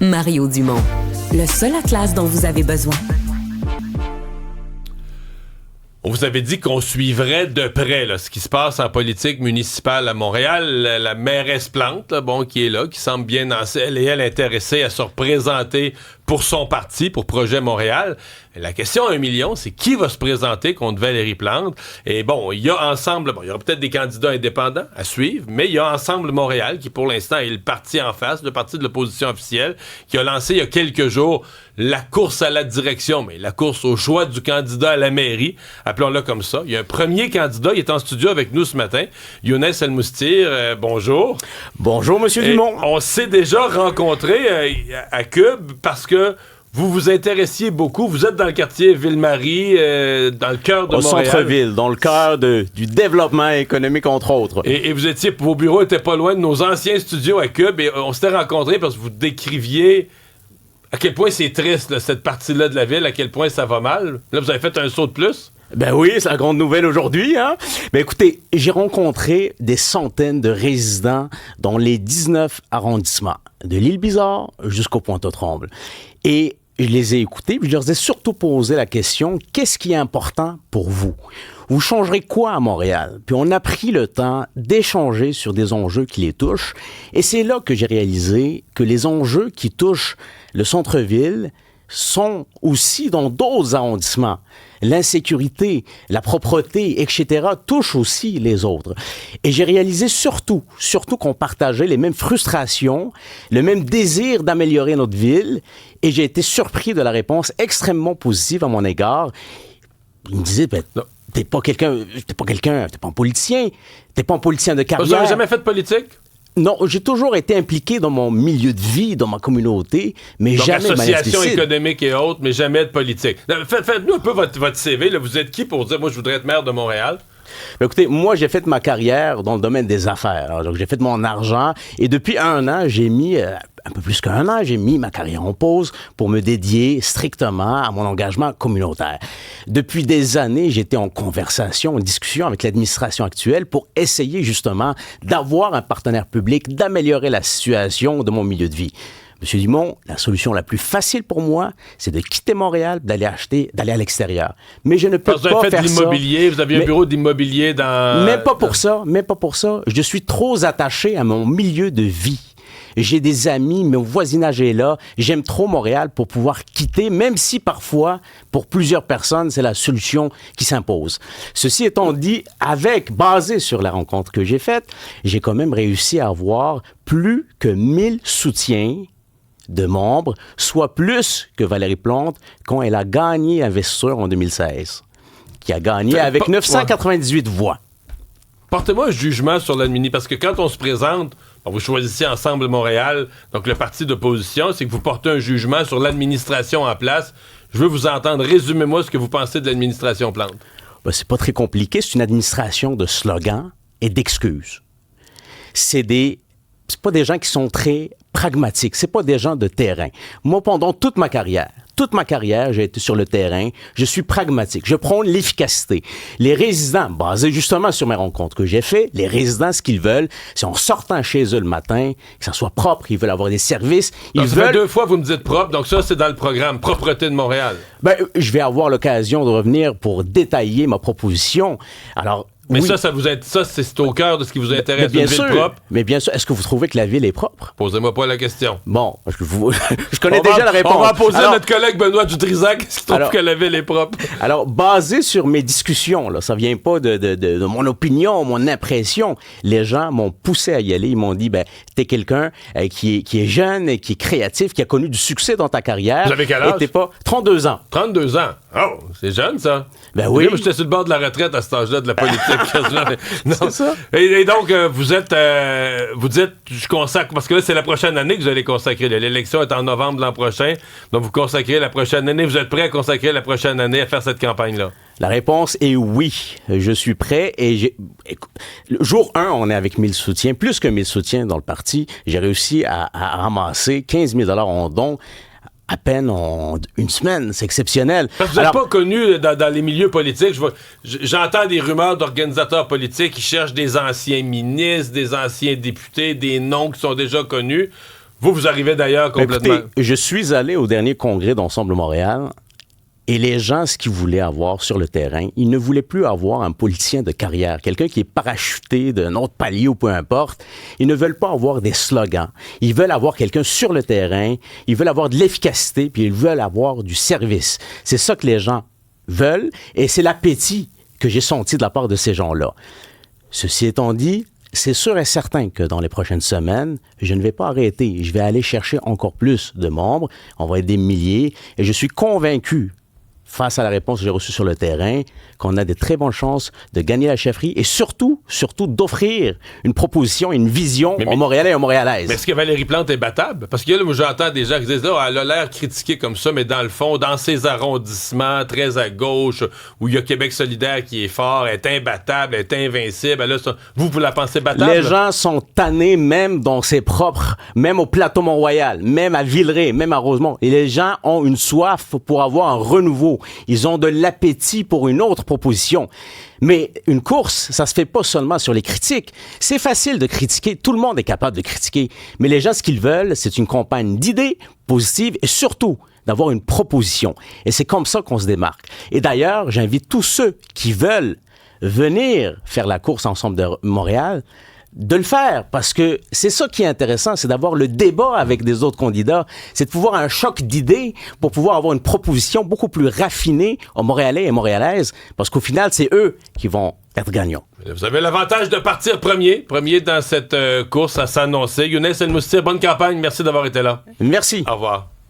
Mario Dumont, le seul atlas dont vous avez besoin. On vous avait dit qu'on suivrait de près là, ce qui se passe en politique municipale à Montréal. La mairesse Plante, là, qui est là, qui semble bien elle intéressée à se représenter pour son parti, pour Projet Montréal. Et la question à 1 million, c'est qui va se présenter contre Valérie Plante? Et il y a Ensemble, il y aura peut-être des candidats indépendants à suivre, mais il y a Ensemble Montréal, qui pour l'instant est le parti en face, le parti de l'opposition officielle, qui a lancé il y a quelques jours la course à la direction, mais la course au choix du candidat à la mairie, appelons-le comme ça. Il y a un premier candidat, il est en studio avec nous ce matin, Younes El-Moustir, bonjour. Bonjour, Monsieur Dumont. On s'est déjà rencontrés à Cube parce que vous vous intéressiez beaucoup. Vous êtes dans le quartier Ville-Marie, dans le cœur de Montréal. Au centre-ville, dans le cœur du développement économique, entre autres. Et vous étiez, vos bureaux étaient pas loin de nos anciens studios à Cube. Et on s'était rencontrés parce que vous décriviez à quel point c'est triste, là, cette partie-là de la ville, à quel point ça va mal. Là, vous avez fait un saut de plus. Ben oui, c'est la grande nouvelle aujourd'hui, hein? Ben écoutez, j'ai rencontré des centaines de résidents dans les 19 arrondissements, de l'Île-Bizarre jusqu'au Pointe-aux-Trembles. Et je les ai écoutés, puis je leur ai surtout posé la question, qu'est-ce qui est important pour vous? Vous changerez quoi à Montréal? Puis on a pris le temps d'échanger sur des enjeux qui les touchent. Et c'est là que j'ai réalisé que les enjeux qui touchent le centre-ville sont aussi dans d'autres arrondissements. L'insécurité, la propreté, etc. touchent aussi les autres. Et j'ai réalisé surtout qu'on partageait les mêmes frustrations, le même désir d'améliorer notre ville. Et j'ai été surpris de la réponse extrêmement positive à mon égard. Il me disait, t'es pas un politicien de carrière. Vous n'avez jamais fait de politique? Non, j'ai toujours été impliqué dans mon milieu de vie, dans ma communauté, mais donc, jamais association économique et autres, mais jamais de politique. Faites-nous un peu votre CV. Là. Vous êtes qui pour dire, moi, je voudrais être maire de Montréal? Ben, écoutez, moi, j'ai fait ma carrière dans le domaine des affaires. Donc, j'ai fait mon argent et depuis 1 an, j'ai mis, un peu plus qu'1 an, j'ai mis ma carrière en pause pour me dédier strictement à mon engagement communautaire. Depuis des années, j'étais en conversation, en discussion avec l'administration actuelle pour essayer justement d'avoir un partenaire public, d'améliorer la situation de mon milieu de vie. Monsieur Dumont, la solution la plus facile pour moi, c'est de quitter Montréal, d'aller à l'extérieur. Mais je ne peux pas faire ça. Vous avez fait de l'immobilier, vous aviez un bureau d'immobilier dans... Même pas pour ça. Je suis trop attaché à mon milieu de vie. J'ai des amis, mon voisinage est là. J'aime trop Montréal pour pouvoir quitter, même si parfois, pour plusieurs personnes, c'est la solution qui s'impose. Ceci étant dit, basé sur la rencontre que j'ai faite, j'ai quand même réussi à avoir plus que 1000 soutiens de membres, soit plus que Valérie Plante quand elle a gagné Investisseur en 2016, qui a gagné avec 998 voix. Portez-moi un jugement sur l'administration, parce que quand on se présente, vous choisissez Ensemble Montréal, donc le parti d'opposition, c'est que vous portez un jugement sur l'administration en place. Je veux vous entendre. Résumez-moi ce que vous pensez de l'administration Plante. Ben, c'est pas très compliqué. C'est une administration de slogans et d'excuses. C'est pas des gens qui sont très pragmatiques. C'est pas des gens de terrain. Moi, pendant toute ma carrière, j'ai été sur le terrain. Je suis pragmatique. Je prône l'efficacité. Les résidents, basés justement sur mes rencontres que j'ai faites, les résidents, ce qu'ils veulent, c'est en sortant chez eux le matin, que ça soit propre, ils veulent avoir des services. Ça fait 2 fois que vous me dites propre, donc ça, c'est dans le programme Propreté de Montréal. Ben, je vais avoir l'occasion de revenir pour détailler ma proposition. Alors, mais oui. ça, c'est au cœur de ce qui vous intéresse, bien une ville sûr, propre. Mais bien sûr, est-ce que vous trouvez que la ville est propre? Posez-moi pas la question. Bon, je connais déjà la réponse. On va poser à notre collègue Benoît Dutrisac qui trouve que la ville est propre. Alors, basé sur mes discussions, là, ça vient pas de mon opinion, mon impression. Les gens m'ont poussé à y aller. Ils m'ont dit, t'es quelqu'un qui est jeune, et qui est créatif, qui a connu du succès dans ta carrière. Vous avez quel âge? Et t'es pas 32 ans. 32 ans. Oh, c'est jeune, ça. Ben oui. Moi, j'étais sur le bord de la retraite à cet âge-là de la politique. Non. C'est ça. Et donc, vous dites, je consacre, parce que là, c'est la prochaine année que vous allez consacrer. L'élection est en novembre de l'an prochain. Donc, vous consacrez la prochaine année. Vous êtes prêt à consacrer la prochaine année à faire cette campagne-là? La réponse est oui. Je suis prêt et jour 1, on est avec 1000 soutiens, plus que 1000 soutiens dans le parti. J'ai réussi à ramasser 15 000 $ en dons à peine en 1 semaine. C'est exceptionnel. Parce que vous n'êtes pas connu dans les milieux politiques. J'entends des rumeurs d'organisateurs politiques qui cherchent des anciens ministres, des anciens députés, des noms qui sont déjà connus. Vous arrivez d'ailleurs complètement... Écoutez, je suis allé au dernier congrès d'Ensemble Montréal et les gens, ce qu'ils voulaient avoir sur le terrain, ils ne voulaient plus avoir un politicien de carrière, quelqu'un qui est parachuté d'un autre palier ou peu importe. Ils ne veulent pas avoir des slogans. Ils veulent avoir quelqu'un sur le terrain, ils veulent avoir de l'efficacité, puis ils veulent avoir du service. C'est ça que les gens veulent et c'est l'appétit que j'ai senti de la part de ces gens-là. Ceci étant dit, c'est sûr et certain que dans les prochaines semaines, je ne vais pas arrêter. Je vais aller chercher encore plus de membres. On va être des milliers. Et je suis convaincu, face à la réponse que j'ai reçue sur le terrain, qu'on a de très bonnes chances de gagner la chefferie et surtout d'offrir une proposition, une vision aux Montréalais et aux Montréalaises. Mais est-ce que Valérie Plante est battable? Parce que là, moi, j'entends des gens qui disent, là, elle a l'air critiquée comme ça, mais dans le fond, dans ses arrondissements, très à gauche, où il y a Québec solidaire qui est fort, elle est imbattable, elle est invincible. Là, vous la pensez battable? Les gens sont tannés, même dans ses propres, même au plateau Mont-Royal, même à Villeray, même à Rosemont. Et les gens ont une soif pour avoir un renouveau. Ils ont de l'appétit pour une autre proposition. Mais une course, ça se fait pas seulement sur les critiques. C'est facile de critiquer. Tout le monde est capable de critiquer. Mais les gens, ce qu'ils veulent, c'est une campagne d'idées positives et surtout d'avoir une proposition. Et c'est comme ça qu'on se démarque. Et d'ailleurs, j'invite tous ceux qui veulent venir faire la course Ensemble de Montréal de le faire, parce que c'est ça qui est intéressant, c'est d'avoir le débat avec des autres candidats, c'est de pouvoir un choc d'idées pour pouvoir avoir une proposition beaucoup plus raffinée aux Montréalais et Montréalaises, parce qu'au final, c'est eux qui vont être gagnants. Vous avez l'avantage de partir premier dans cette course à s'annoncer. Younes El Moustir, bonne campagne, merci d'avoir été là. Merci. Au revoir.